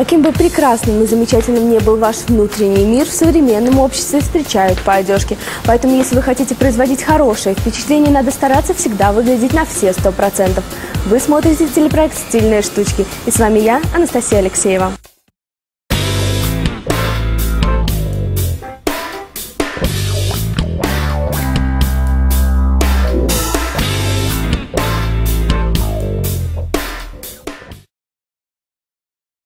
Каким бы прекрасным и замечательным ни был ваш внутренний мир, в современном обществе встречают по одежке. Поэтому, если вы хотите производить хорошее впечатление, надо стараться всегда выглядеть на все 100%. Вы смотрите телепроект «Стильные штучки». И с вами я, Анастасия Алексеева.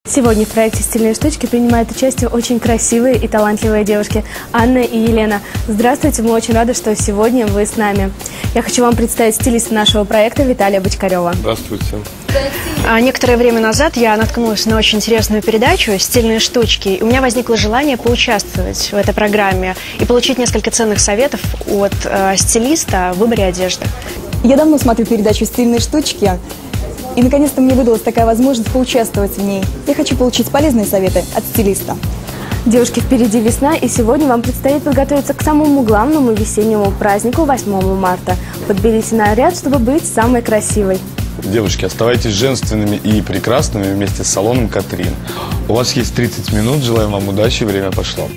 Сегодня в проекте «Стильные штучки» принимают участие очень красивые и талантливые девушки Анна и Елена. Здравствуйте, мы очень рады, что сегодня вы с нами. Я хочу вам представить стилиста нашего проекта Виталия Бочкарева. Здравствуйте. Некоторое время назад я наткнулась на очень интересную передачу «Стильные штучки», и у меня возникло желание поучаствовать в этой программе и получить несколько ценных советов от стилиста в выборе одежды. Я давно смотрю передачу «Стильные штучки», и наконец-то мне выдалась такая возможность поучаствовать в ней. Я хочу получить полезные советы от стилиста. Девушки, впереди весна, и сегодня вам предстоит подготовиться к самому главному весеннему празднику 8 марта. Подберите наряд, чтобы быть самой красивой. Девушки, оставайтесь женственными и прекрасными вместе с салоном «Катрин». У вас есть 30 минут. Желаем вам удачи, время пошло.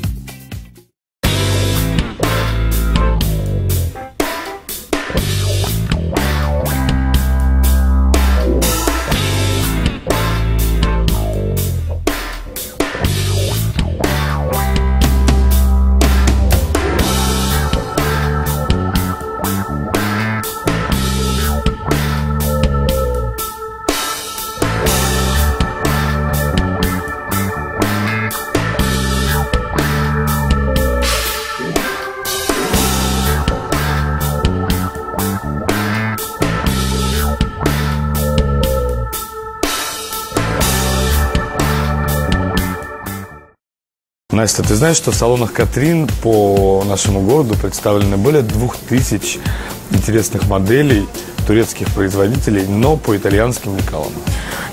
Настя, ты знаешь, что в салонах «Катрин» по нашему городу представлены более 2000 интересных моделей турецких производителей, но по итальянским лекалам?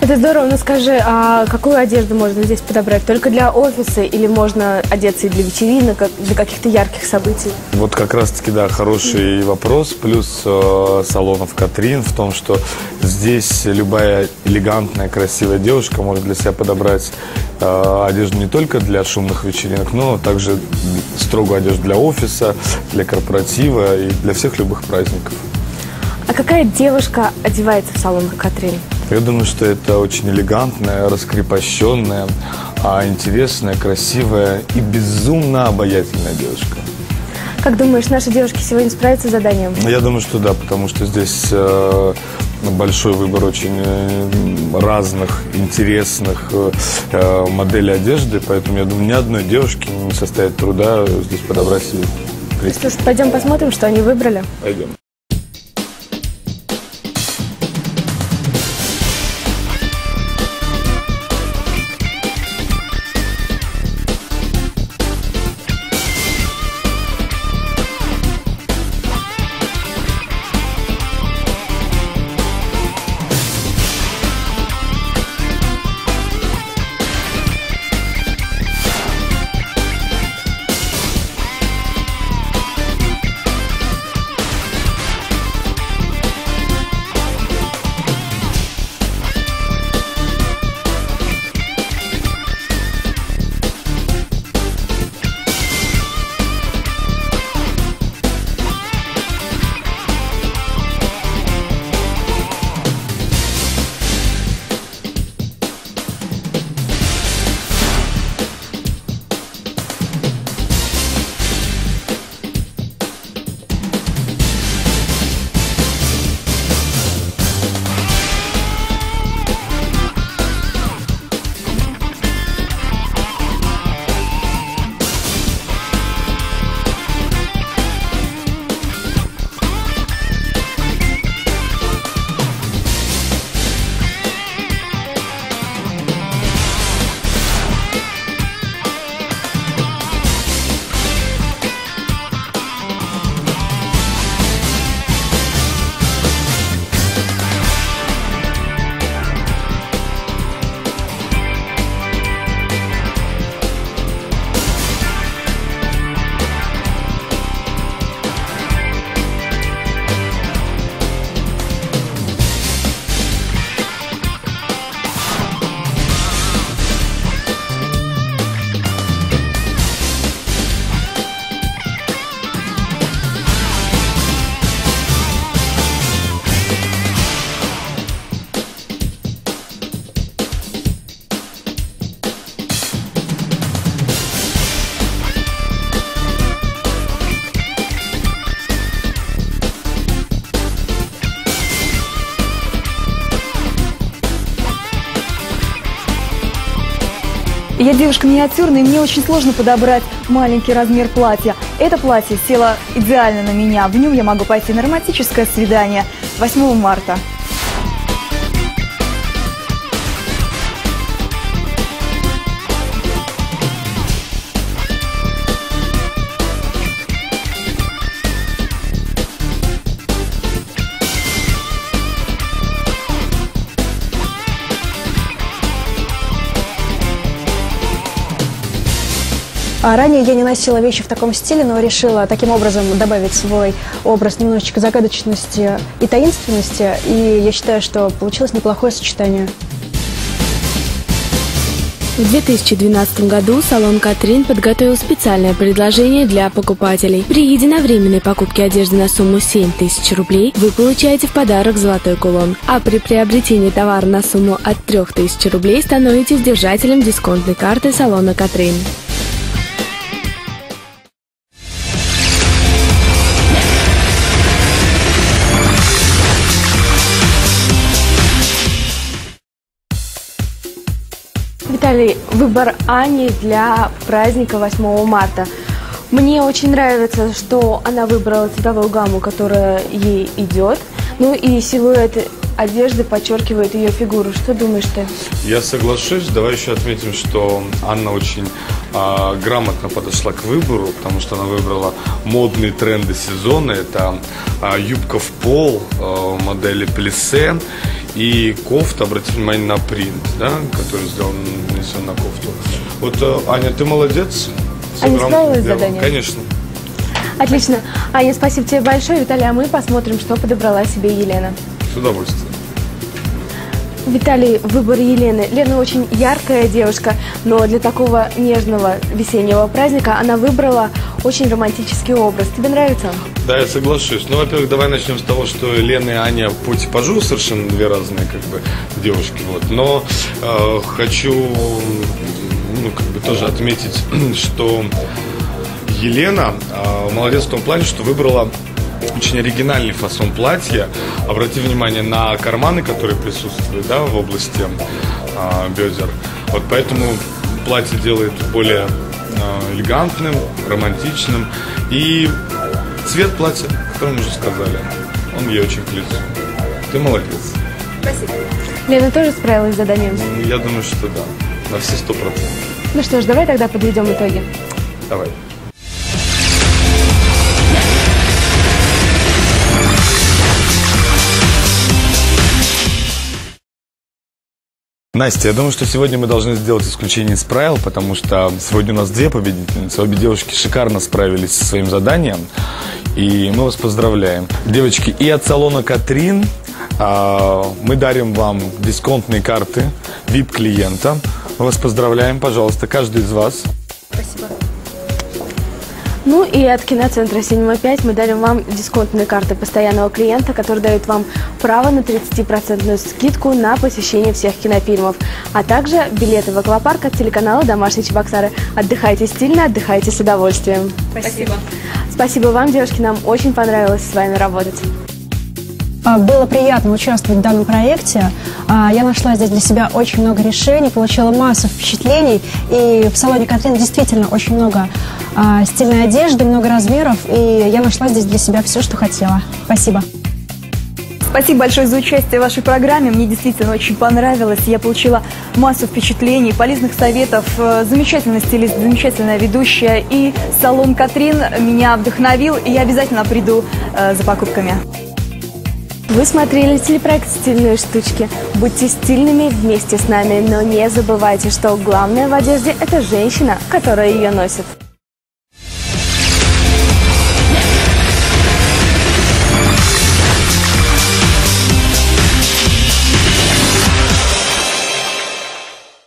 Это здорово, но скажи, а какую одежду можно здесь подобрать? Только для офиса или можно одеться и для вечеринок, для каких-то ярких событий? Вот как раз-таки, да, хороший вопрос. Плюс салонов «Катрин» в том, что здесь любая элегантная, красивая девушка может для себя подобрать одежду не только для шумных вечеринок, но также строгую одежду для офиса, для корпоратива и для всех любых праздников. А какая девушка одевается в салонах «Катрин»? Я думаю, что это очень элегантная, раскрепощенная, интересная, красивая и безумно обаятельная девушка. Как думаешь, наши девушки сегодня справятся с заданием? Я думаю, что да, потому что здесь большой выбор очень разных, интересных моделей одежды, поэтому я думаю, ни одной девушке не составит труда здесь подобрать себе прикид. Слушай, пойдем посмотрим, что они выбрали. Пойдем. Я девушка миниатюрная, и мне очень сложно подобрать маленький размер платья. Это платье село идеально на меня. В нем я могу пойти на романтическое свидание 8 марта. Ранее я не носила вещи в таком стиле, но решила таким образом добавить в свой образ немножечко загадочности и таинственности. И я считаю, что получилось неплохое сочетание. В 2012 году салон «Катрин» подготовил специальное предложение для покупателей. При единовременной покупке одежды на сумму 7000 рублей вы получаете в подарок золотой кулон, а при приобретении товара на сумму от 3000 рублей становитесь держателем дисконтной карты салона «Катрин». Виталий, выбор Ани для праздника 8 марта. Мне очень нравится, что она выбрала цветовую гамму, которая ей идет. Ну и силуэт одежды подчеркивает ее фигуру. Что думаешь ты? Я соглашусь. Давай еще отметим, что Анна очень грамотно подошла к выбору, потому что она выбрала модные тренды сезона. Это юбка в пол модели плиссе и кофта, обратите внимание на принт, да, который нанесен на кофту. Вот, Аня, ты молодец. Аня справилась с заданием? Конечно. Отлично. Аня, спасибо тебе большое. Виталий, а мы посмотрим, что подобрала себе Елена. С удовольствием. Виталий, выбор Елены. Лена очень яркая девушка, но для такого нежного весеннего праздника она выбрала очень романтический образ. Тебе нравится? Да, я соглашусь. Ну, во-первых, давай начнем с того, что Лена и Аня по типажу совершенно две разные девушки. Вот. Но хочу тоже отметить, что Елена молодец в том плане, что выбрала очень оригинальный фасон платья. Обрати внимание на карманы, которые присутствуют, да, в области бедер. Вот поэтому платье делает более элегантным, романтичным. И цвет платья, который мы уже сказали, он ей очень к лицу. Ты молодец. Спасибо. Лена тоже справилась с заданием? Я думаю, что да, на все 100%. Ну что ж, давай тогда подведем итоги. Давай. Настя, я думаю, что сегодня мы должны сделать исключение из правил, потому что сегодня у нас две победительницы. Обе девушки шикарно справились со своим заданием, и мы вас поздравляем. Девочки, и от салона «Катрин» мы дарим вам дисконтные карты VIP-клиента. Мы вас поздравляем, пожалуйста, каждый из вас. Спасибо. Ну и от киноцентра «Синема 5» мы дарим вам дисконтные карты постоянного клиента, которые дают вам право на 30% скидку на посещение всех кинофильмов, а также билеты в аквапарк от телеканала «Домашние Чебоксары». Отдыхайте стильно, отдыхайте с удовольствием. Спасибо. Спасибо вам, девушки, нам очень понравилось с вами работать. Было приятно участвовать в данном проекте. Я нашла здесь для себя очень много решений, получила массу впечатлений. И в салоне «Катрин» действительно очень много стильной одежды, много размеров. И я нашла здесь для себя все, что хотела. Спасибо. Спасибо большое за участие в вашей программе. Мне действительно очень понравилось. Я получила массу впечатлений, полезных советов. Замечательный стилист, замечательная ведущая. И салон «Катрин» меня вдохновил. И я обязательно приду за покупками. Вы смотрели телепроект «Стильные штучки». Будьте стильными вместе с нами, но не забывайте, что главное в одежде – это женщина, которая ее носит.